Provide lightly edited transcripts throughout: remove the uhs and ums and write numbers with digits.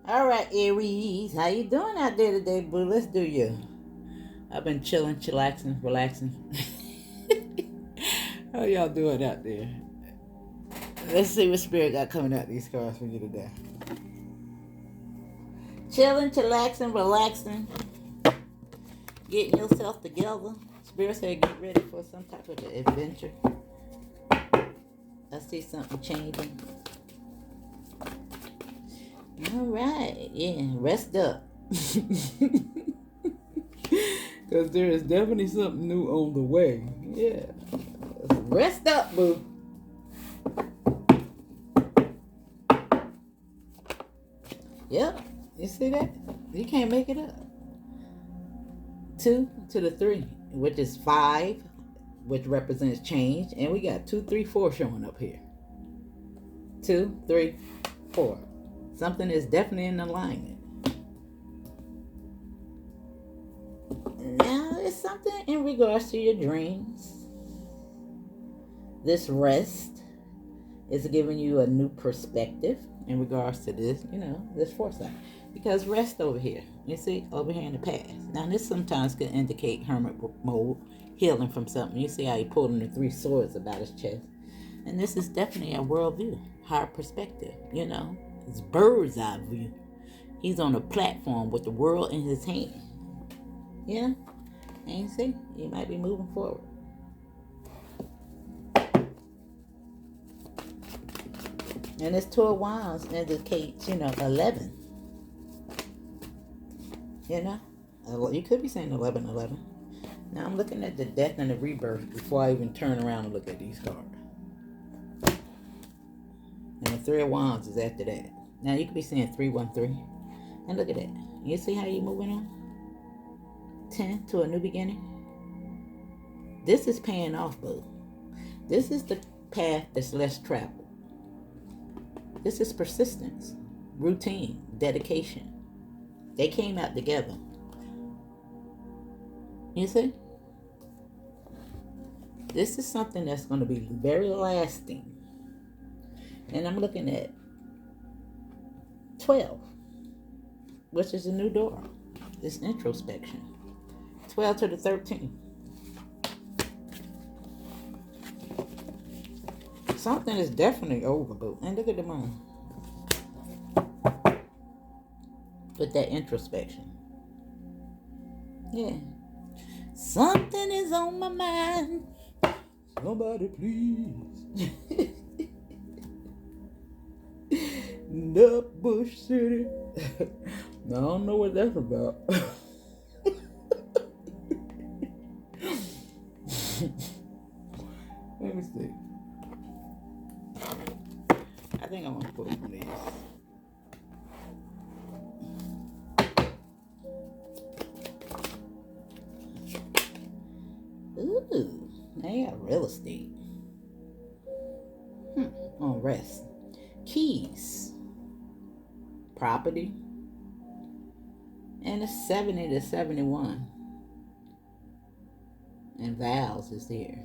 All right, Aries, how you doing out there today, boo? Let's do you. I've been chilling, chillaxing, relaxing. How y'all doing out there? Let's see what spirit got coming out these cards for you today. Chilling, chillaxing, relaxing, getting yourself together. Spirit said get ready for some type of adventure. I see something changing. All right, yeah, rest up. Because there is definitely something new on the way. Yeah, rest up, boo. Yep, you see that? You can't make it up. 2 to the 3, which is 5, which represents change, and we got 2, 3, 4 showing up here. 2, 3, 4. Something is definitely in alignment. Now, it's something in regards to your dreams. This rest is giving you a new perspective in regards to this, this foresight. Because rest over here, you see, over here in the past. Now, this sometimes could indicate hermit mode, healing from something. You see how he pulling the 3 swords about his chest. And this is definitely a worldview, higher perspective, It's bird's eye view. He's on a platform with the world in his hand. And you see, he might be moving forward. And this 2 of Wands indicates, 11. You could be saying 11, 11. Now I'm looking at the death and the rebirth before I even turn around and look at these cards. And the 3 of Wands is after that. Now you could be saying 313. And look at that. You see how you're moving on? 10 to a new beginning. This is paying off, boo. This is the path that's less traveled. This is persistence, routine, dedication. They came out together. You see? This is something that's going to be very lasting. And I'm looking at 12, which is a new door. It's introspection. 12 to the 13. Something is definitely over, boo. And look at the moon. With that introspection. Yeah. Something is on my mind. Somebody please. Nutbush City. Now, I don't know what that's about. Let me see. I think I'm going to put one of these. Ooh, they got real estate. On rest. Keys. Property. And it's 70 to 71. And vows is here.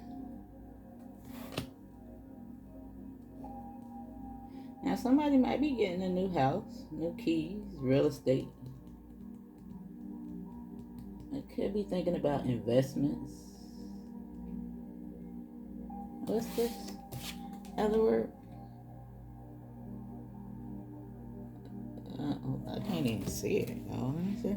Now somebody might be getting a new house, new keys, real estate. I could be thinking about investments. What's this other word? I can't even see it. Oh, let me see.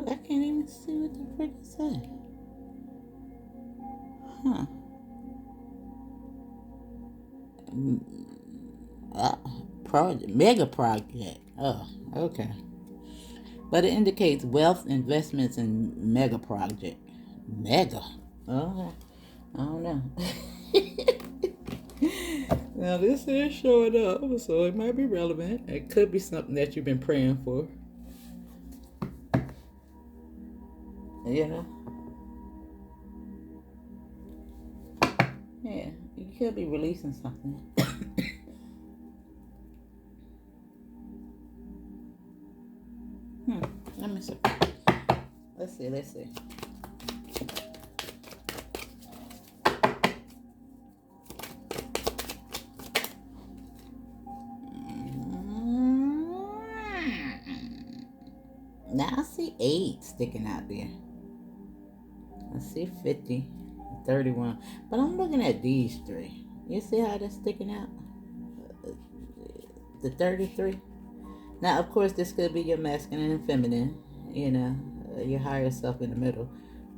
I can't even see what the frick it said. Mega project. Oh, okay. But it indicates wealth, investments, and mega project. Mega. Oh, I don't know. Now this is showing up, so it might be relevant. It could be something that you've been praying for. Yeah, you could be releasing something. Let me see. Let's see. Now I see 8 sticking out there. I see 50, 31. But I'm looking at these 3. You see how they're sticking out? The 33. Now, of course, this could be your masculine and feminine, your higher self in the middle.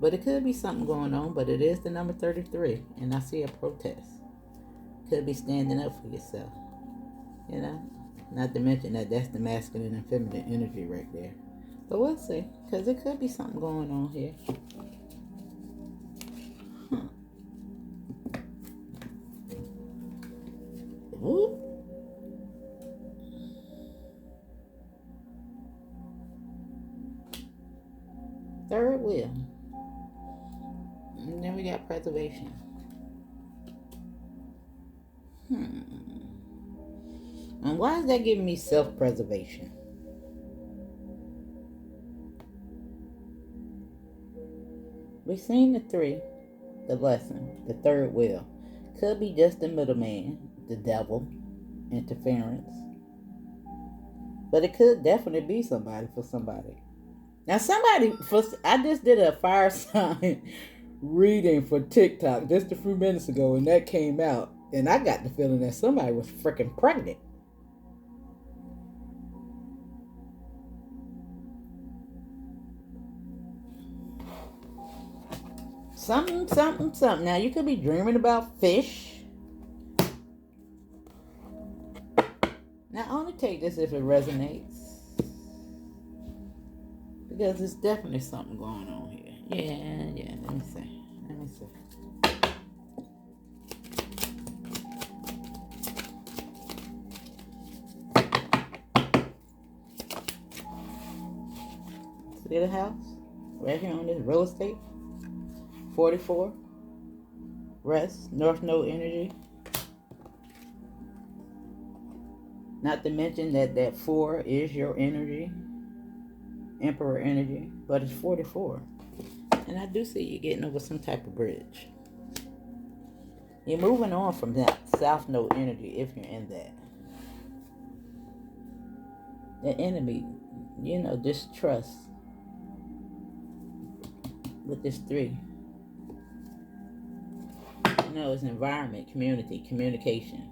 But it could be something going on, but it is the number 33. And I see a protest. Could be standing up for yourself, Not to mention that that's the masculine and feminine energy right there. But we'll see, because it could be something going on here. Whoop. Third wheel. And then we got preservation. And why is that giving me self-preservation? We've seen the 3, the lesson, the third wheel. Could be just the middleman, the devil, interference. But it could definitely be somebody for somebody. Now I just did a fire sign reading for TikTok just a few minutes ago, and that came out, and I got the feeling that somebody was freaking pregnant. Something. Now you could be dreaming about fish. Now I only take this if it resonates, because it's definitely something going on here. Yeah. Let me see. See the house? Right here on this real estate. 44. Rest. North Node energy. Not to mention that 4 is your energy. Emperor energy. But it's 44. And I do see you getting over some type of bridge. You're moving on from that South Node energy if you're in that. The enemy, distrust. With this 3. It's environment, community, communication.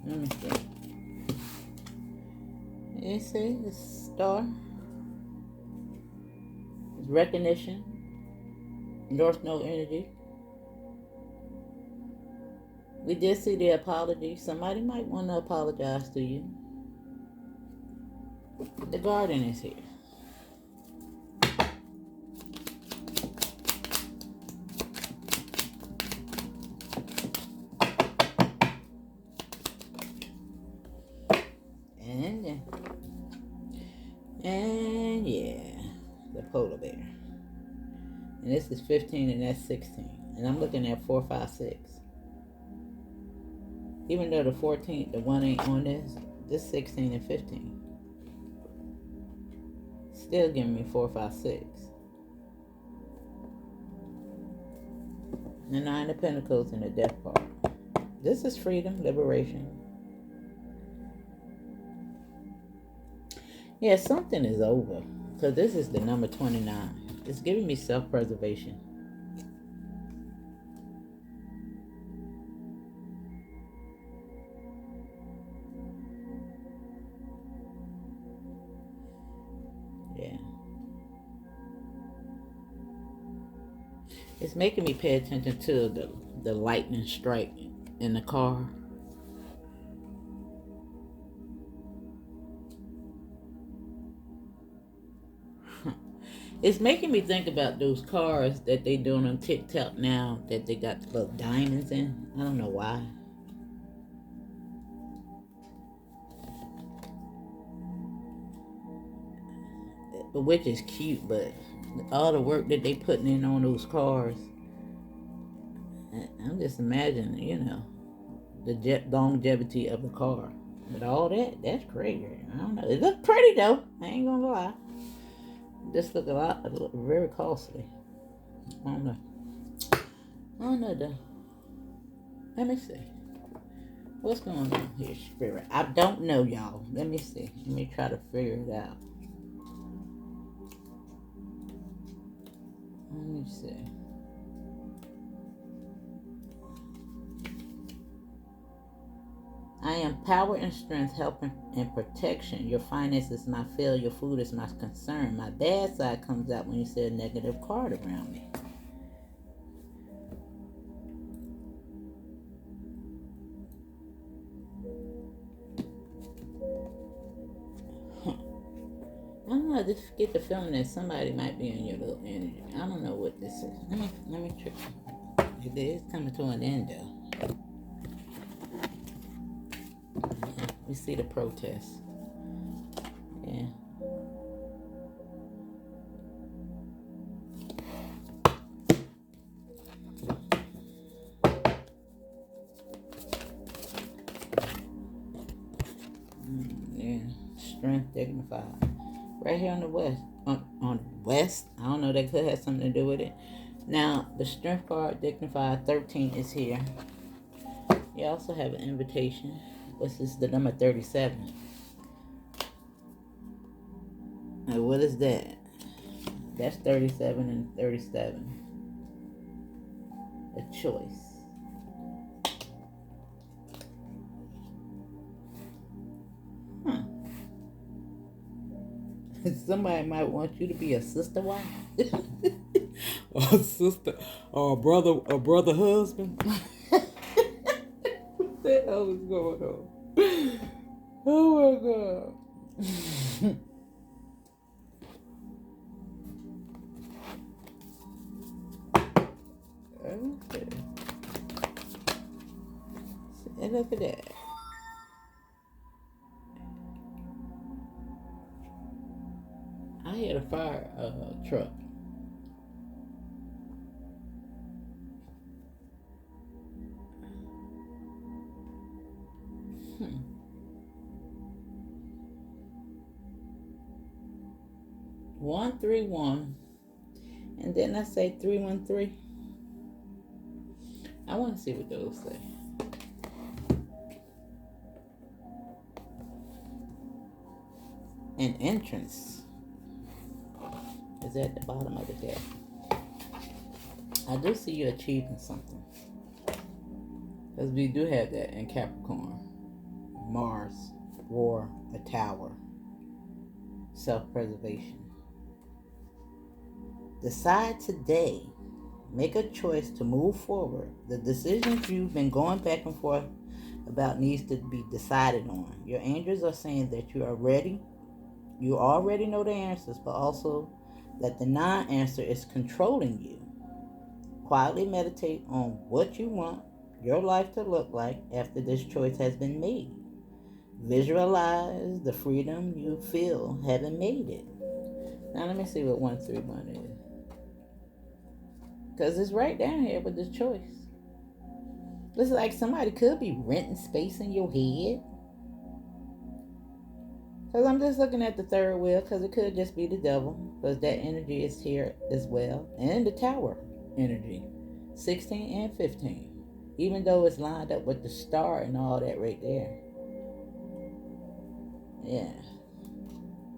Let me see. You see the star? It's recognition. North Node energy. We did see the apology. Somebody might want to apologize to you. The garden is here. And the polar bear. And this is 15 and that's 16. And I'm looking at 4, 5, 6. Even though the 14, the 1 ain't on this 16 and 15. Still giving me 4, 5, 6. The 9 of Pentacles and the Death card. This is freedom, liberation. Yeah, something is over. Because this is the number 29. It's giving me self-preservation. Yeah. It's making me pay attention to the lightning strike in the car. It's making me think about those cars that they doing on TikTok now that they got the little diamonds in. I don't know why. But which is cute, but all the work that they putting in on those cars, I'm just imagining, the longevity of the car. But all that's crazy. I don't know. It looks pretty though. I ain't gonna lie. This look very costly. I don't know though. Let me see. What's going on here, Spirit? I don't know, y'all. Let me see. Let me try to figure it out. Let me see. I am power and strength, help and protection. Your finances is my failure. Food is my concern. My bad side comes out when you say a negative card around me. I don't know. I just get the feeling that somebody might be in your little energy. I don't know what this is. Let me check. It is coming to an end though. Yeah, we see the protest. Yeah. Yeah. Strength, dignified. Right here on the west. On the west. I don't know. That could have something to do with it. Now, the strength card, dignified 13 is here. You also have an invitation. What's this? The number 37. Now, what is that? That's 37 and 37. A choice. Somebody might want you to be a sister wife. Or a sister, or a brother husband. What the hell is going on? Oh my god. Okay. And look at that. I had a fire truck. Hmm. 131, and then I say 313. I want to see what those say. An entrance is at the bottom of the deck. I do see you achieving something, because we do have that in Capricorn. Mars, war, a tower, self-preservation. Decide today. Make a choice to move forward. The decisions you've been going back and forth about needs to be decided on. Your angels are saying that you are ready. You already know the answers, but also that the non-answer is controlling you. Quietly meditate on what you want your life to look like after this choice has been made. Visualize the freedom you feel having made it. Now let me see what 131 is. Because it's right down here with the choice. It's like somebody could be renting space in your head. Because I'm just looking at the third wheel, because it could just be the devil, because that energy is here as well. And the tower energy, 16 and 15. Even though it's lined up with the star and all that right there. Yeah.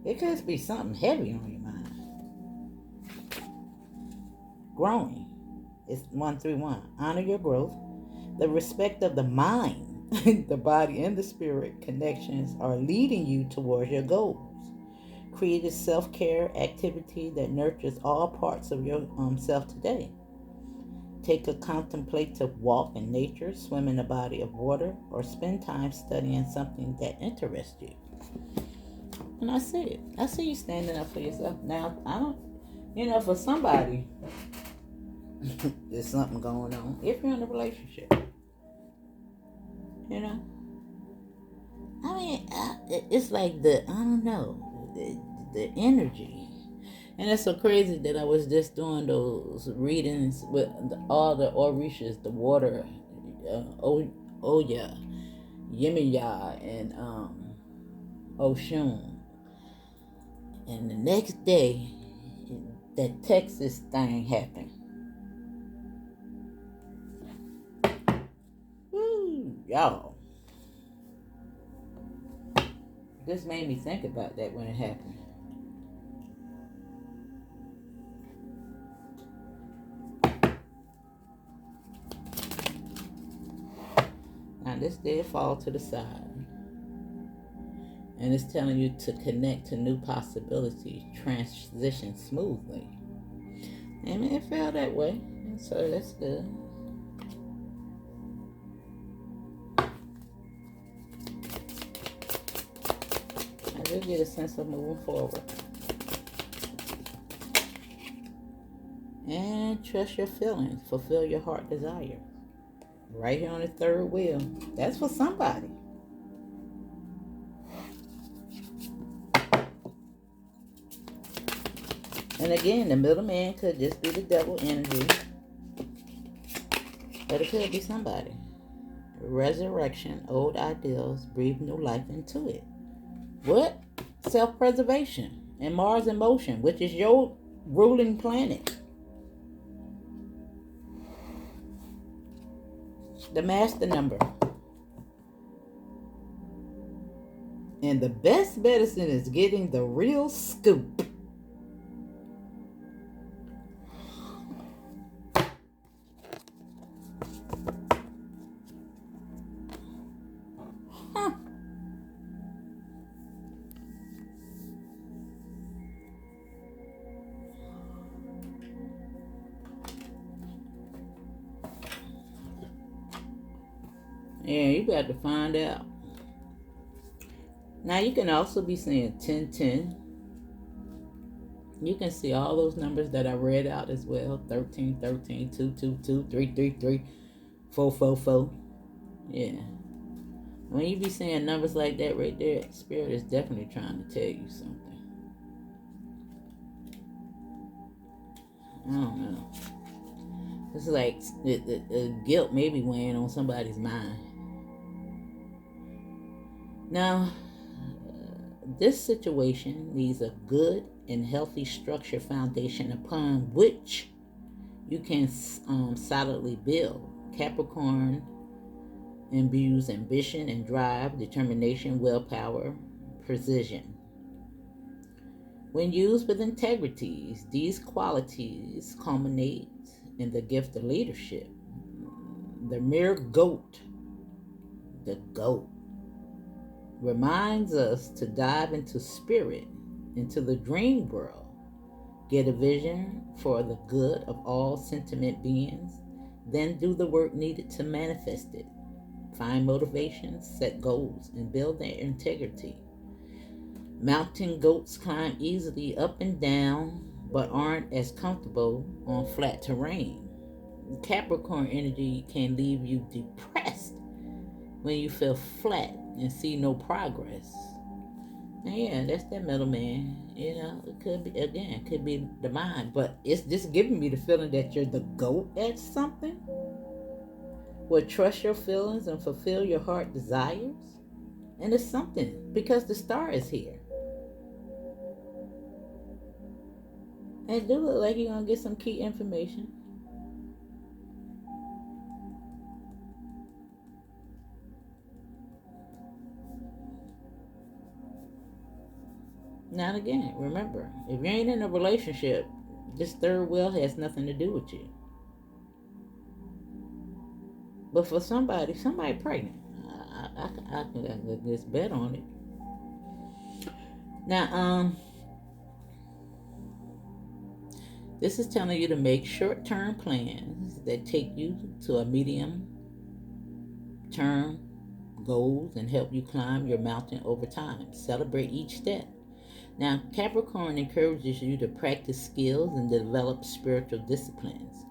It could be something heavy on your mind. Growing. It's 131. Honor your growth. The respect of the mind, the body, and the spirit connections are leading you towards your goals. Create a self-care activity that nurtures all parts of your self today. Take a contemplative walk in nature, swim in a body of water, or spend time studying something that interests you. And I see it. I see you standing up for yourself. Now, I don't, for somebody, there's something going on. If you're in a relationship, I mean, it's like I don't know, the energy. And it's so crazy that I was just doing those readings with all the Orishas, the water, Oya, Yemiya, and Oshun. And the next day, that Texas thing happened. Woo, y'all. This made me think about that when it happened. Now this did fall to the side. And it's telling you to connect to new possibilities, transition smoothly. And it felt that way. So that's good. I do get a sense of moving forward. And trust your feelings. Fulfill your heart desire. Right here on the third wheel. That's for somebody. And again, the middleman could just be the devil energy. But it could be somebody. Resurrection, old ideals, breathe new life into it. What? Self-preservation and Mars in motion, which is your ruling planet. The master number. And the best medicine is getting the real scoop. Yeah, you got to find out. Now you can also be seeing 1010. You can see all those numbers that I read out as well. 13, 13, 222, 333, 444. Yeah. When you be seeing numbers like that right there, Spirit is definitely trying to tell you something. I don't know. It's like the guilt may be weighing on somebody's mind. Now, this situation needs a good and healthy structure foundation upon which you can solidly build. Capricorn imbues ambition and drive, determination, willpower, precision. When used with integrity, these qualities culminate in the gift of leadership. The mere goat, the goat, reminds us to dive into spirit, into the dream world, get a vision for the good of all sentient beings, then do the work needed to manifest it. Find motivations, set goals, and build their integrity. Mountain goats climb easily up and down, but aren't as comfortable on flat terrain. Capricorn energy can leave you depressed when you feel flat and see no progress. And yeah, that's that middleman. It could be, again, it could be the mind, but it's just giving me the feeling that you're the goat at something. Well, trust your feelings and fulfill your heart desires. And it's something because the star is here. And it do look like you're going to get some key information. Now and again, remember, if you ain't in a relationship, this third wheel has nothing to do with you. But for somebody pregnant, I can just bet on it. Now, this is telling you to make short-term plans that take you to a medium-term goals and help you climb your mountain over time. Celebrate each step. Now, Capricorn encourages you to practice skills and develop spiritual disciplines.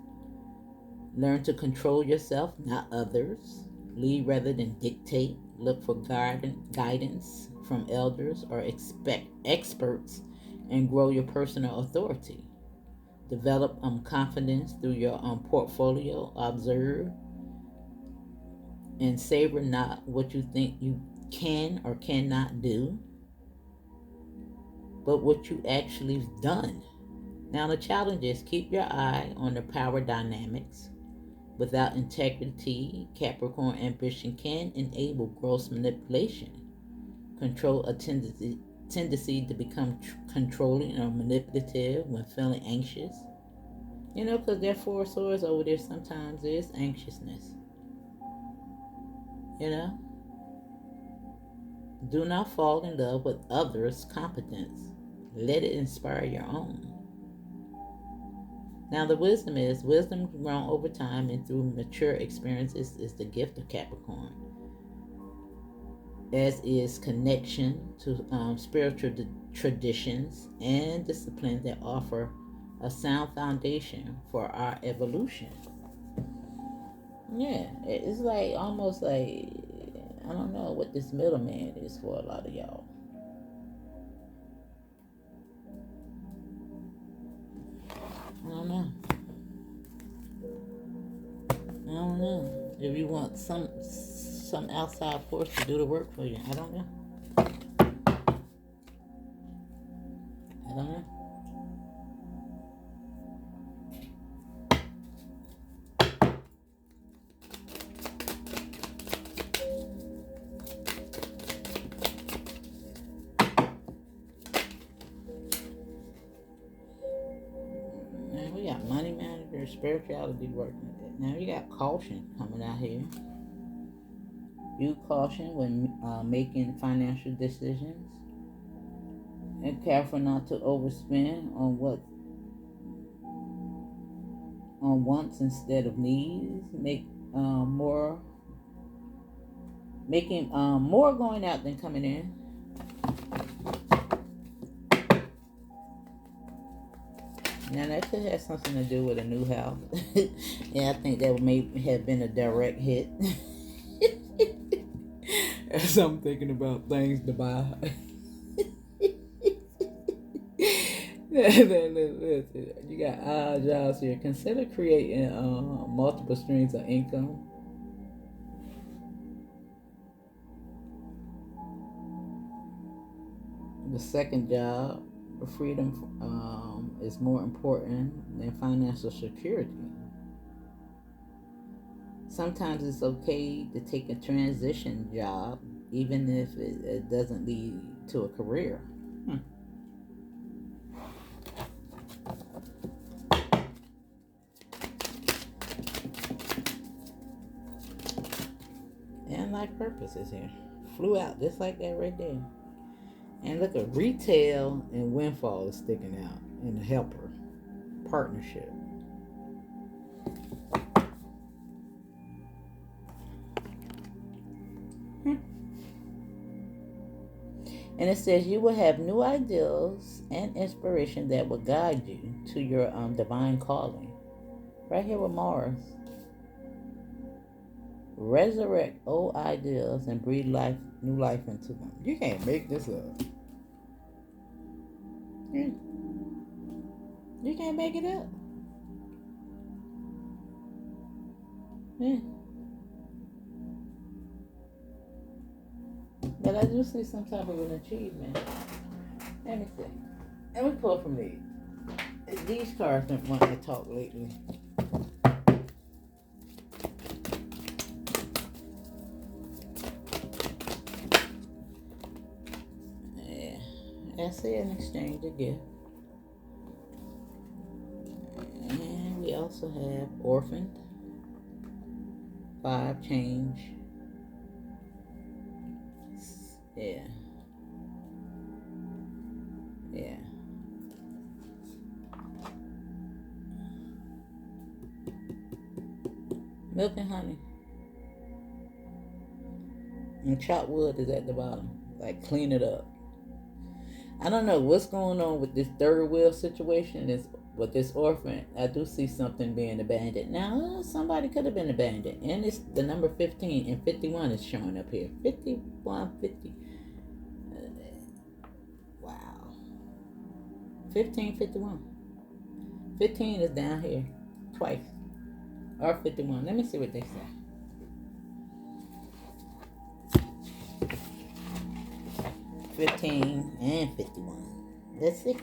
Learn to control yourself, not others. Lead rather than dictate. Look for guidance from elders or experts and grow your personal authority. Develop confidence through your portfolio. Observe and savor not what you think you can or cannot do, but what you actually have done. Now the challenge is keep your eye on the power dynamics. Without integrity, Capricorn ambition can enable gross manipulation, control a tendency to become controlling or manipulative when feeling anxious. Because there are four swords over there, sometimes there is anxiousness. You know, do not fall in love with others' competence. Let it inspire your own. Now, the wisdom is wisdom grown over time and through mature experiences is the gift of Capricorn, as is connection to spiritual traditions and disciplines that offer a sound foundation for our evolution. Yeah, it's like almost like I don't know what this middleman is for a lot of y'all. I don't know. I don't know. If you want some outside force to do the work for you, I don't know. I don't know. Now we got money manager, spirituality working with it. Now you got caution coming out here. Use caution when making financial decisions, and careful not to overspend on wants instead of needs. More making more going out than coming in. Now that could have something to do with a new house. Yeah, I think that may have been a direct hit. As I'm thinking about things to buy. Listen, you got odd jobs here. Consider creating multiple streams of income. The second job, freedom is more important than financial security. Sometimes it's okay to take a transition job, even if it doesn't lead to a career. And life purpose is here. Flew out just like that right there. And look at retail and windfall is sticking out. And the helper. Partnership. And it says you will have new ideals and inspiration that will guide you to your divine calling. Right here with Mars. Resurrect old ideals and breathe new life into them. You can't make this up. You can't make it up. Yeah. But I do see some type of an achievement. Let me see. Let me pull from these. These cards don't want to talk lately. Yeah. I see an exchange of gift. And we also have orphaned. 5 change. Yeah. Yeah. Milk and honey. And chopped wood is at the bottom. Like, clean it up. I don't know what's going on with this third wheel situation. With this orphan, I do see something being abandoned. Now, somebody could have been abandoned. And it's the number 15 and 51 is showing up here. 51, 50. Wow. 15, 51. 15 is down here twice. Or 51. Let me see what they say. $15 and $51. Let's see.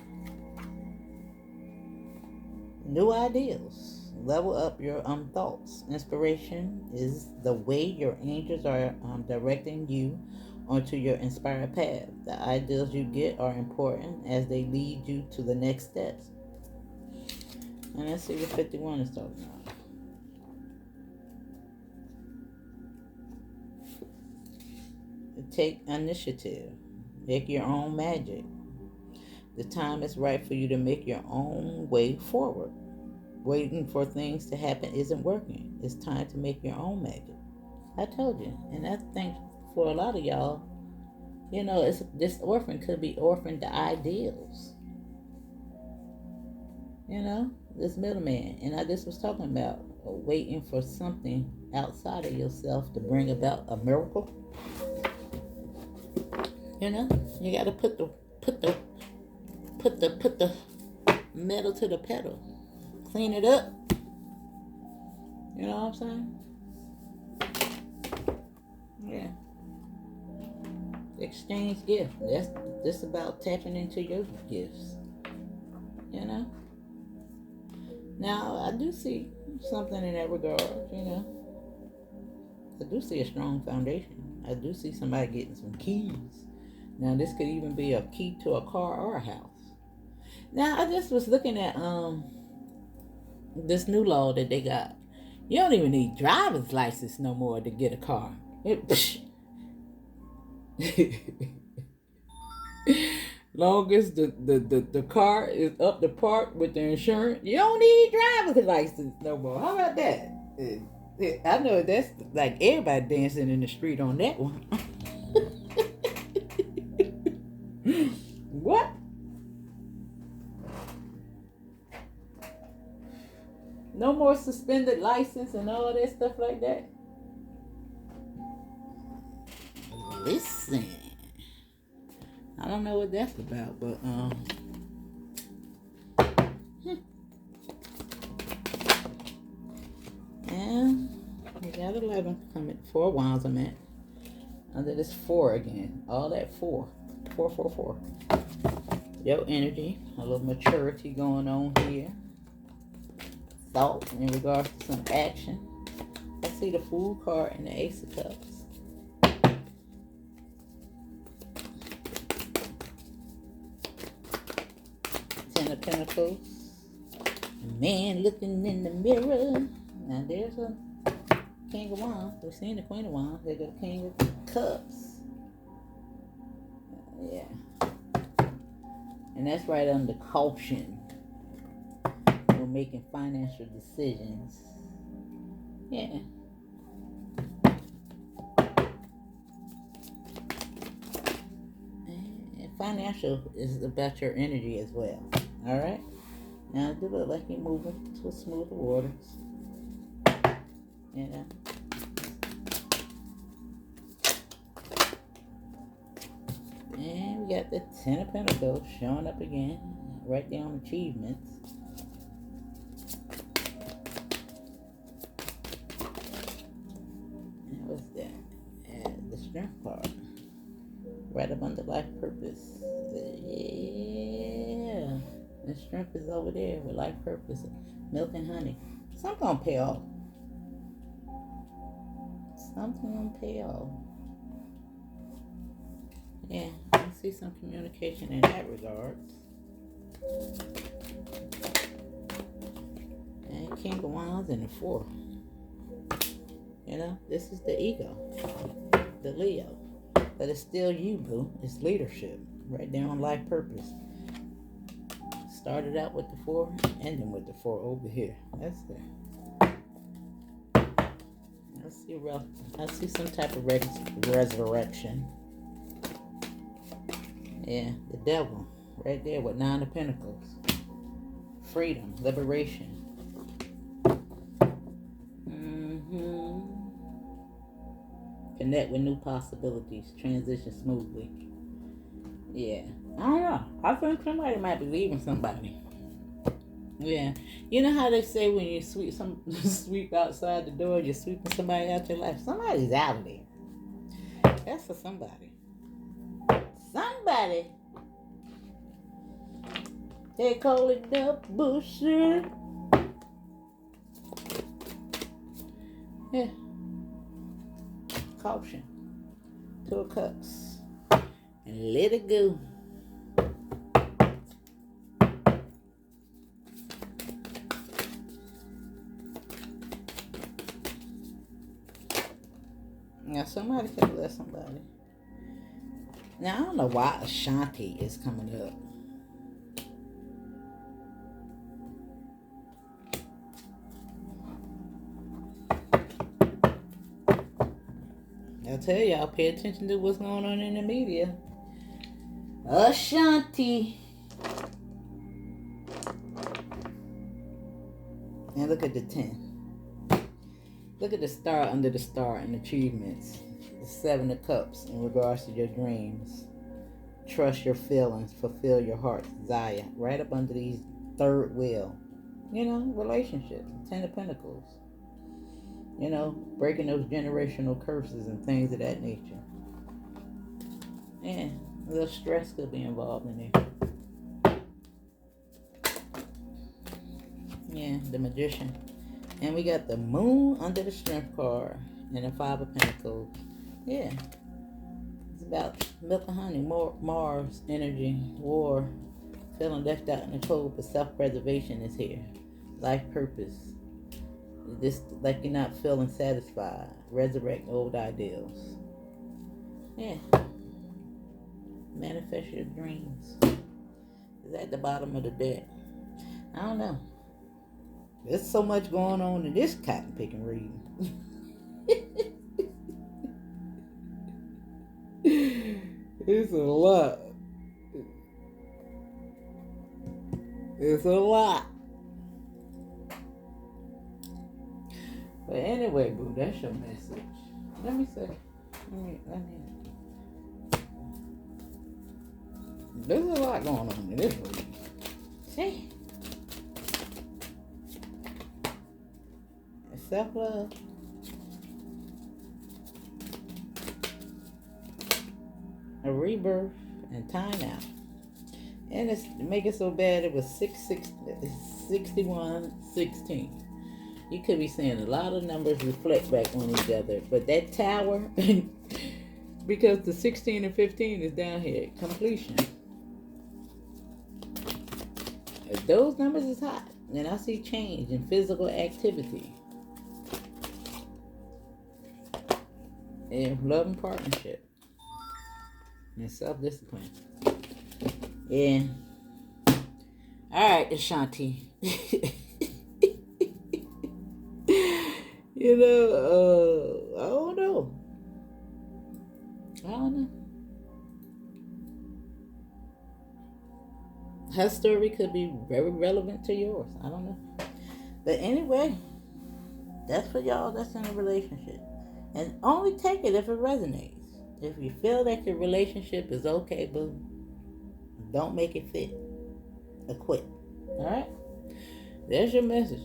New ideals. Level up your thoughts. Inspiration is the way your angels are directing you onto your inspired path. The ideals you get are important as they lead you to the next steps. And let's see what 51 is talking about. take initiative. Make your own magic. The time is right for you to make your own way forward. Waiting for things to happen isn't working. It's time to make your own magic. I told you. And I think for a lot of y'all, this orphan could be orphaned to ideals. This middleman. And I just was talking about waiting for something outside of yourself to bring about a miracle. You got to put the metal to the pedal. Clean it up. You know what I'm saying? Yeah. Exchange gifts. That's about tapping into your gifts. Now, I do see something in that regard, I do see a strong foundation. I do see somebody getting some keys. Now, this could even be a key to a car or a house. Now, I just was looking at this new law that they got. You don't even need driver's license no more to get a car. Long as the car is up to par with the insurance, you don't need driver's license no more. How about that? I know that's like everybody dancing in the street on that one. What? No more suspended license and all that stuff like that. Listen, I don't know what that's about, but and we got 11 coming. 4 wands I'm at. Under this 4 again. All that 4. 4, 4, 4. Your energy, a little maturity going on here. Thought in regards to some action. I see the Fool card and the Ace of Cups. Ten of Pentacles. A man looking in the mirror. Now there's a King of Wands. We've seen the Queen of Wands. They got the King of Cups. Yeah. And that's right under caution. We're making financial decisions. Yeah. And financial is about your energy as well. Alright? Now it look like you're moving to smoother waters. And we got the Ten of Pentacles showing up again. Right there on achievements. And what's that? And the Strength card. Right up under life purpose. Yeah. The strength is over there with life purpose. Milk and honey. Something gonna pay off. Something gonna pay off. Yeah, I see some communication in that regard. And King of Wands and the 4. This is the ego. The Leo. But it's still you, boo. It's leadership. Right there on life purpose. Started out with the 4, ending with the 4 over here. That's it. I see some type of resurrection. Yeah, the Devil. Right there with 9 of Pentacles. Freedom, liberation. Connect with new possibilities. Transition smoothly. Yeah. I don't know. I think somebody might be leaving somebody. Yeah. You know how they say when you sweep outside the door, you're sweeping somebody out your life? Somebody's out of there. That's for somebody. Somebody. They call it the bullshit. Yeah. Caution. 2 of Cups. And let it go. Now somebody can bless somebody. Now, I don't know why Ashanti is coming up. I'll tell y'all, pay attention to what's going on in the media. Ashanti. And look at the 10. Look at the star under the star and achievements. The 7 of Cups in regards to your dreams. Trust your feelings. Fulfill your heart's desire. Right up under these third wheel. You know, relationships. 10 of Pentacles. You know, breaking those generational curses and things of that nature. Yeah, a little stress could be involved in there. Yeah, the Magician. And we got the Moon under the Strength card and the 5 of Pentacles. Yeah. It's about milk and honey, more Mars energy, war, feeling left out in the cold, but self-preservation is here. Life purpose. This, like you're not feeling satisfied. Resurrect old ideals. Yeah. Manifest your dreams. It's at the bottom of the deck. I don't know. There's so much going on in this cotton picking reading. It's a lot. It's a lot. But anyway, boo, that's your message. Let me say. There's a lot going on in this reading. See? It's self-love. A rebirth and time out. And it's make it so bad it was 61:16. You could be seeing a lot of numbers reflect back on each other. But that tower, because the 16 and 15 is down here, completion. If those numbers is hot, then I see change in physical activity. And love and partnership. And self-discipline. Yeah. Alright, Ashanti. You know, I don't know. Her story could be very relevant to yours. I don't know. But anyway, that's for y'all that's in a relationship. And only take it if it resonates. If you feel that your relationship is okay, boo, don't make it fit. Acquit. Alright? There's your message.